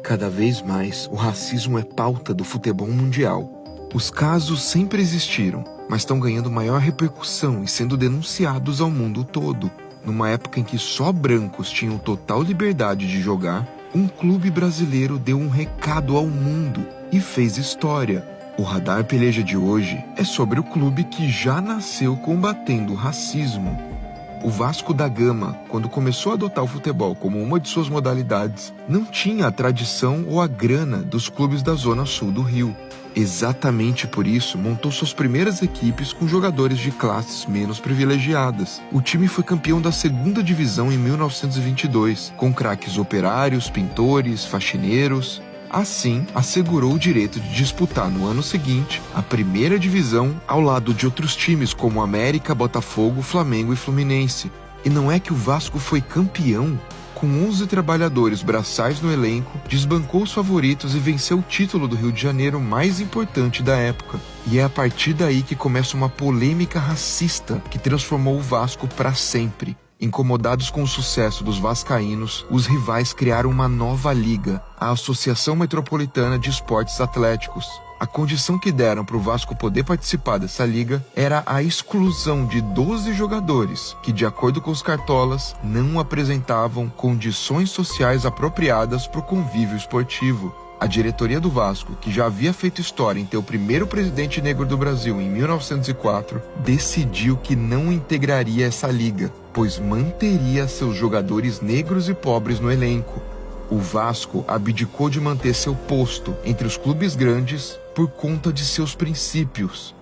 Cada vez mais, o racismo é pauta do futebol mundial. Os casos sempre existiram, mas estão ganhando maior repercussão e sendo denunciados ao mundo todo. Numa época em que só brancos tinham total liberdade de jogar, um clube brasileiro deu um recado ao mundo e fez história. O Radar Peleja de hoje é sobre o clube que já nasceu combatendo o racismo. O Vasco da Gama, quando começou a adotar o futebol como uma de suas modalidades, não tinha a tradição ou a grana dos clubes da Zona Sul do Rio. Exatamente por isso, montou suas primeiras equipes com jogadores de classes menos privilegiadas. O time foi campeão da 2ª divisão em 1922, com craques operários, pintores, faxineiros. Assim, assegurou o direito de disputar no ano seguinte a 1ª divisão ao lado de outros times como América, Botafogo, Flamengo e Fluminense. E não é que o Vasco foi campeão? Com 11 trabalhadores braçais no elenco, desbancou os favoritos e venceu o título do Rio de Janeiro mais importante da época. E é a partir daí que começa uma polêmica racista que transformou o Vasco para sempre. Incomodados com o sucesso dos vascaínos, os rivais criaram uma nova liga, a Associação Metropolitana de Esportes Atléticos. A condição que deram para o Vasco poder participar dessa liga era a exclusão de 12 jogadores que, de acordo com os cartolas, não apresentavam condições sociais apropriadas para o convívio esportivo. A diretoria do Vasco, que já havia feito história em ter o primeiro presidente negro do Brasil em 1904, decidiu que não integraria essa liga, pois manteria seus jogadores negros e pobres no elenco. O Vasco abdicou de manter seu posto entre os clubes grandes por conta de seus princípios.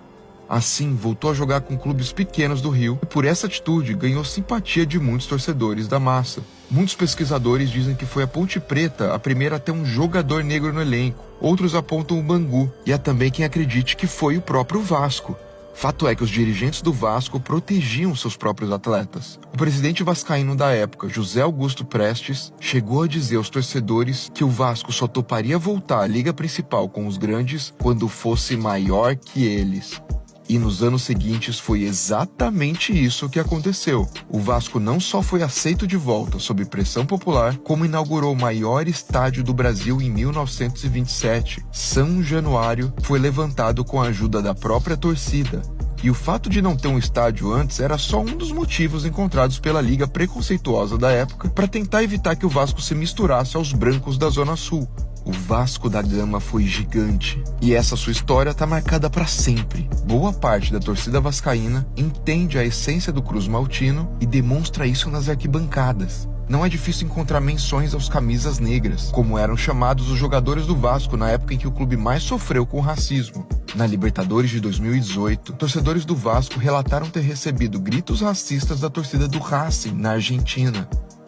Assim, voltou a jogar com clubes pequenos do Rio e, por essa atitude, ganhou simpatia de muitos torcedores da massa. Muitos pesquisadores dizem que foi a Ponte Preta a primeira a ter um jogador negro no elenco. Outros apontam o Bangu, e há também quem acredite que foi o próprio Vasco. Fato é que os dirigentes do Vasco protegiam seus próprios atletas. O presidente vascaíno da época, José Augusto Prestes, chegou a dizer aos torcedores que o Vasco só toparia voltar à liga principal com os grandes quando fosse maior que eles. E nos anos seguintes foi exatamente isso que aconteceu. O Vasco não só foi aceito de volta sob pressão popular, como inaugurou o maior estádio do Brasil em 1927. São Januário foi levantado com a ajuda da própria torcida. E o fato de não ter um estádio antes era só um dos motivos encontrados pela liga preconceituosa da época para tentar evitar que o Vasco se misturasse aos brancos da Zona Sul. O Vasco da Gama foi gigante, e essa sua história está marcada para sempre. Boa parte da torcida vascaína entende a essência do Cruz Maltino e demonstra isso nas arquibancadas. Não é difícil encontrar menções aos camisas negras, como eram chamados os jogadores do Vasco na época em que o clube mais sofreu com o racismo. Na Libertadores de 2018, torcedores do Vasco relataram ter recebido gritos racistas da torcida do Racing, na Argentina.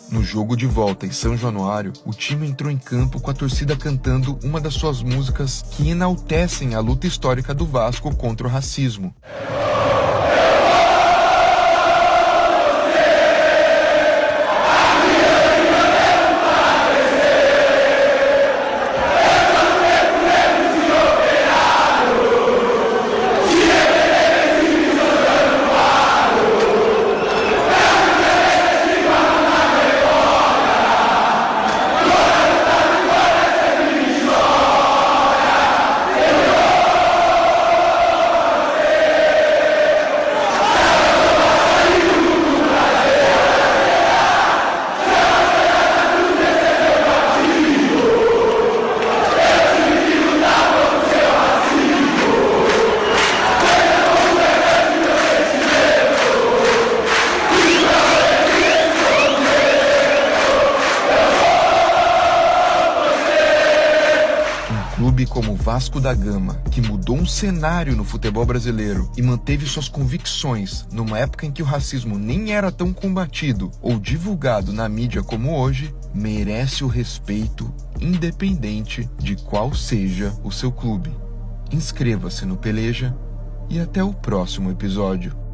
No jogo de volta em São Januário, o time entrou em campo com a torcida cantando uma das suas músicas que enaltecem a luta histórica do Vasco contra o racismo. Clube como o Vasco da Gama, que mudou um cenário no futebol brasileiro e manteve suas convicções numa época em que o racismo nem era tão combatido ou divulgado na mídia como hoje, merece o respeito independente de qual seja o seu clube. Inscreva-se no Peleja e até o próximo episódio.